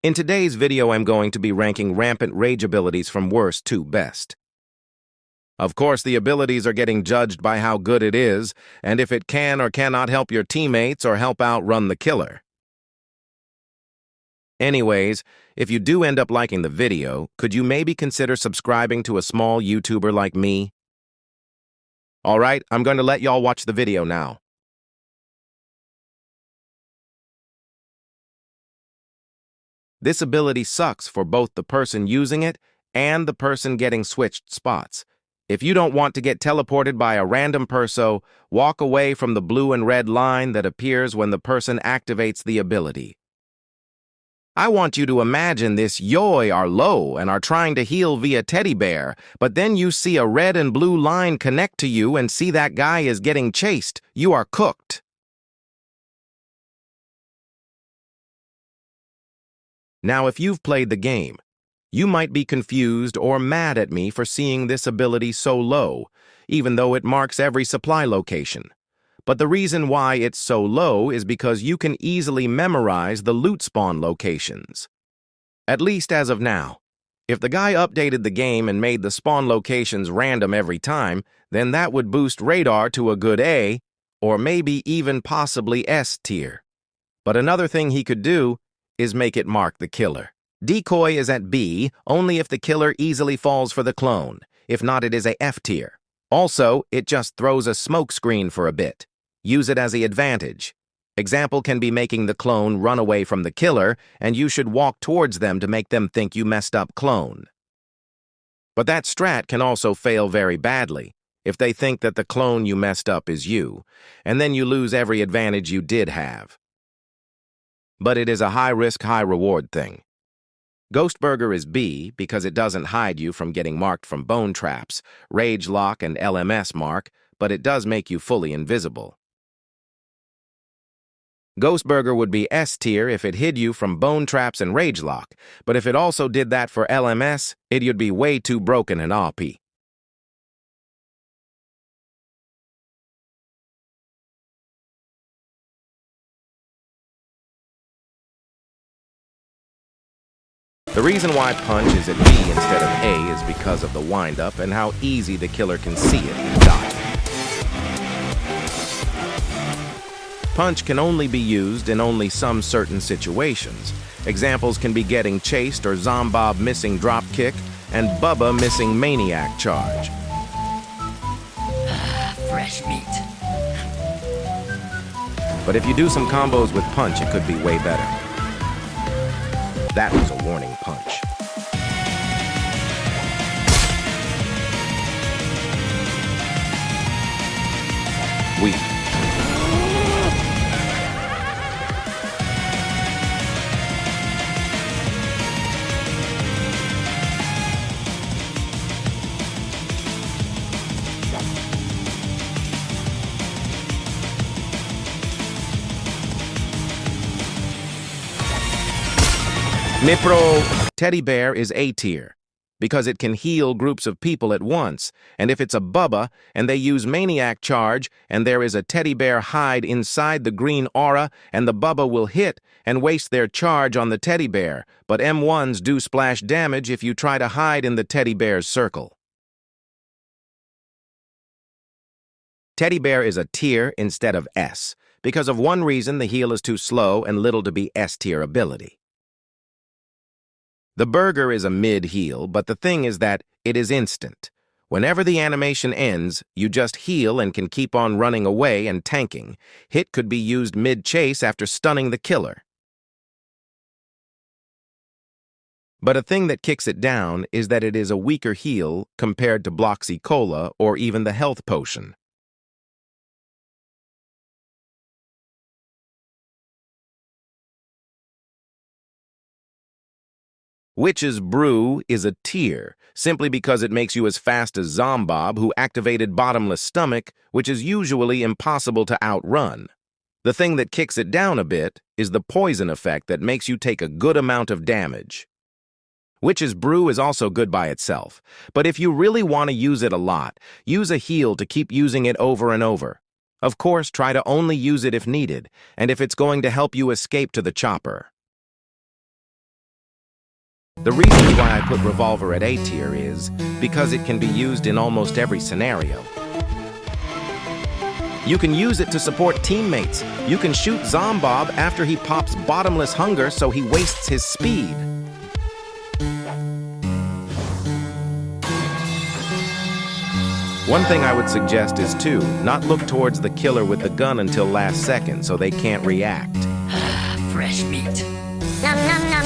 In today's video, I'm going to be ranking Rampant Rage Abilities from worst to best. Of course, the abilities are getting judged by how good it is, and if it can or cannot help your teammates or help outrun the killer. Anyways, if you do end up liking the video, could you maybe consider subscribing to a small YouTuber like me? Alright, I'm going to let y'all watch the video now. This ability sucks for both the person using it and the person getting switched spots. If you don't want to get teleported by a random perso, walk away from the blue and red line that appears when the person activates the ability. I want you to imagine this yoi are low and are trying to heal via teddy bear, but then you see a red and blue line connect to you and see that guy is getting chased. You are cooked. Now, if you've played the game, you might be confused or mad at me for seeing this ability so low, even though it marks every supply location. But the reason why it's so low is because you can easily memorize the loot spawn locations. At least as of now. If the guy updated the game and made the spawn locations random every time, then that would boost radar to a good A, or maybe even possibly S tier. But another thing he could do is make it mark the killer. Decoy is at B only if the killer easily falls for the clone. If not, it is a F tier. Also, it just throws a smoke screen for a bit. Use it as the advantage. Example can be making the clone run away from the killer, and you should walk towards them to make them think you messed up clone. But that strat can also fail very badly if they think that the clone you messed up is you, and then you lose every advantage you did have. But it is a high-risk, high-reward thing. Ghost Burger is B because it doesn't hide you from getting marked from bone traps, rage lock, and LMS mark, but it does make you fully invisible. Ghost Burger would be S tier if it hid you from bone traps and rage lock, but if it also did that for LMS, it'd be way too broken and OP. The reason why Punch is at B instead of A is because of the wind-up and how easy the killer can see it and dodge. Punch can only be used in only some certain situations. Examples can be getting chased or Zombob missing drop kick and Bubba missing maniac charge. Fresh meat. But if you do some combos with Punch, it could be way better. That was a warning punch. Weak. Mipro Teddy Bear is A tier because it can heal groups of people at once, and if it's a Bubba and they use Maniac Charge and there is a Teddy Bear hide inside the green aura and the Bubba will hit and waste their charge on the Teddy Bear, but M1s do splash damage if you try to hide in the Teddy Bear's circle. Teddy Bear is a tier instead of S because of one reason: the heal is too slow and little to be S tier ability. The burger is a mid-heal, but the thing is that it is instant. Whenever the animation ends, you just heal and can keep on running away and tanking. Hit could be used mid-chase after stunning the killer. But a thing that kicks it down is that it is a weaker heal compared to Bloxy Cola or even the health potion. Witch's Brew is a tier, simply because it makes you as fast as Zombob, who activated Bottomless Stomach, which is usually impossible to outrun. The thing that kicks it down a bit is the poison effect that makes you take a good amount of damage. Witch's Brew is also good by itself, but if you really want to use it a lot, use a heal to keep using it over and over. Of course, try to only use it if needed, and if it's going to help you escape to the chopper. The reason why I put Revolver at A tier is because it can be used in almost every scenario. You can use it to support teammates. You can shoot Zombob after he pops Bottomless Hunger so he wastes his speed. One thing I would suggest is to not look towards the killer with the gun until last second so they can't react. Fresh meat. Nom nom nom.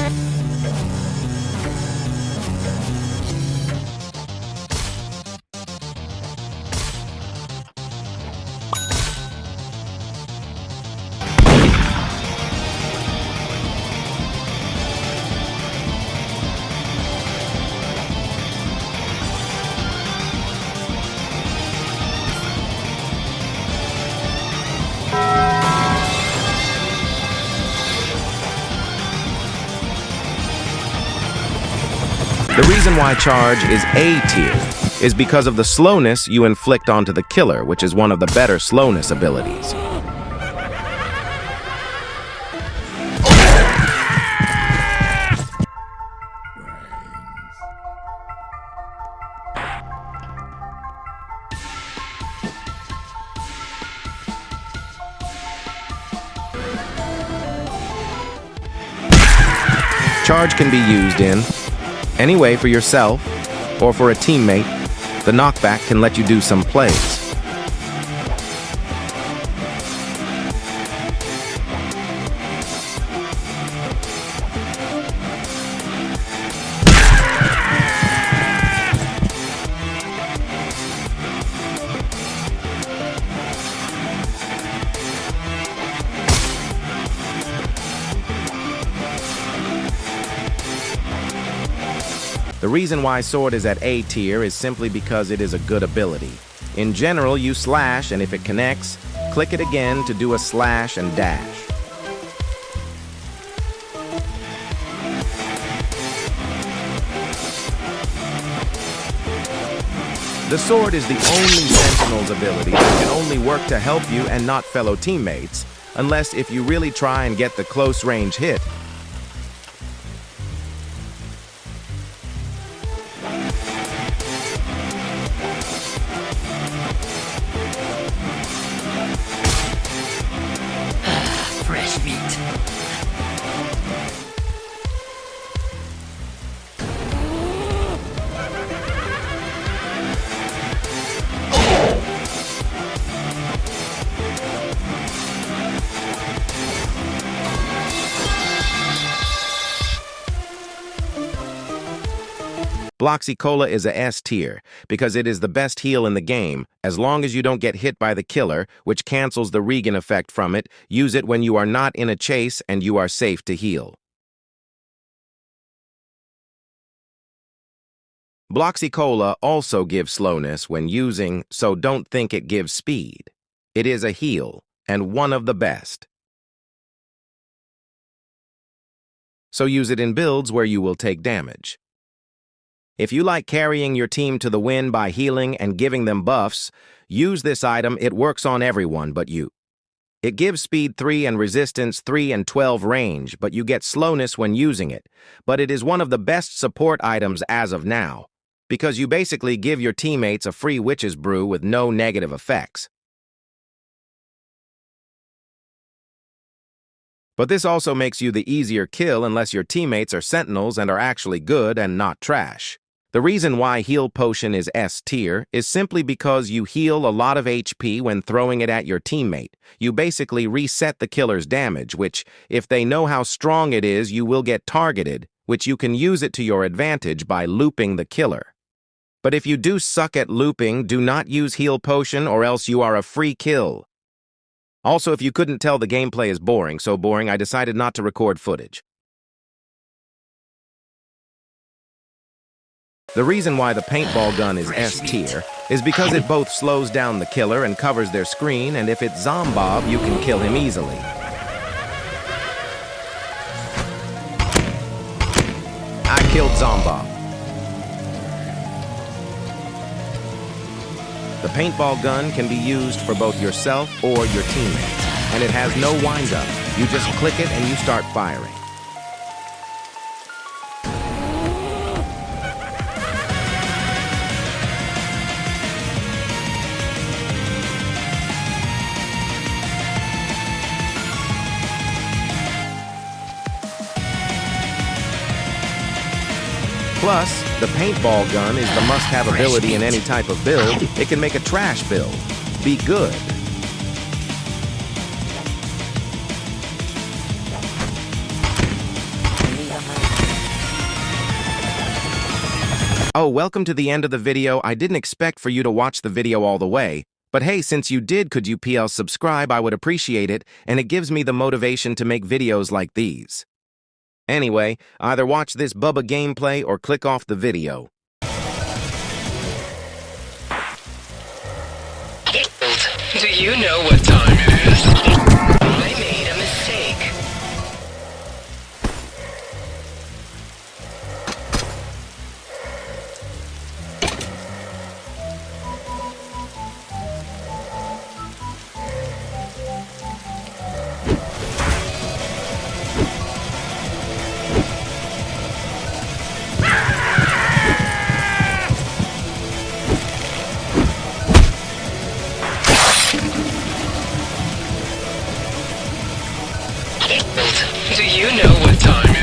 The reason why Charge is A tier is because of the slowness you inflict onto the killer, which is one of the better slowness abilities. Charge can be used in any way for yourself or for a teammate. The knockback can let you do some plays. The reason why Sword is at A tier is simply because it is a good ability. In general, you slash, and if it connects, click it again to do a slash and dash. The Sword is the only Sentinel's ability that can only work to help you and not fellow teammates, unless if you really try and get the close range hit. Fresh meat. Bloxy Cola is a S tier because it is the best heal in the game. As long as you don't get hit by the killer, which cancels the Regan effect from it, use it when you are not in a chase and you are safe to heal. Bloxy Cola also gives slowness when using, so don't think it gives speed. It is a heal, and one of the best. So use it in builds where you will take damage. If you like carrying your team to the win by healing and giving them buffs, use this item. It works on everyone but you. It gives speed 3 and resistance 3 and 12 range, but you get slowness when using it. But it is one of the best support items as of now, because you basically give your teammates a free witch's brew with no negative effects. But this also makes you the easier kill unless your teammates are sentinels and are actually good and not trash. The reason why Heal Potion is S tier is simply because you heal a lot of HP when throwing it at your teammate. You basically reset the killer's damage, which, if they know how strong it is, you will get targeted, which you can use it to your advantage by looping the killer. But if you do suck at looping, do not use Heal Potion or else you are a free kill. Also, if you couldn't tell, the gameplay is boring, so boring I decided not to record footage. The reason why the paintball gun is S tier is because it both slows down the killer and covers their screen, and if it's Zombob, you can kill him easily. I killed Zombob. The paintball gun can be used for both yourself or your teammates, and it has no wind-up. You just click it and you start firing. Plus, the paintball gun is the must-have ability in any type of build. It can make a trash build be good. Oh, welcome to the end of the video. I didn't expect for you to watch the video all the way. But hey, since you did, could you PL subscribe? I would appreciate it, and it gives me the motivation to make videos like these. Anyway, either watch this Bubba gameplay or click off the video. Do you know what time it is? I made a mistake. Do you know what time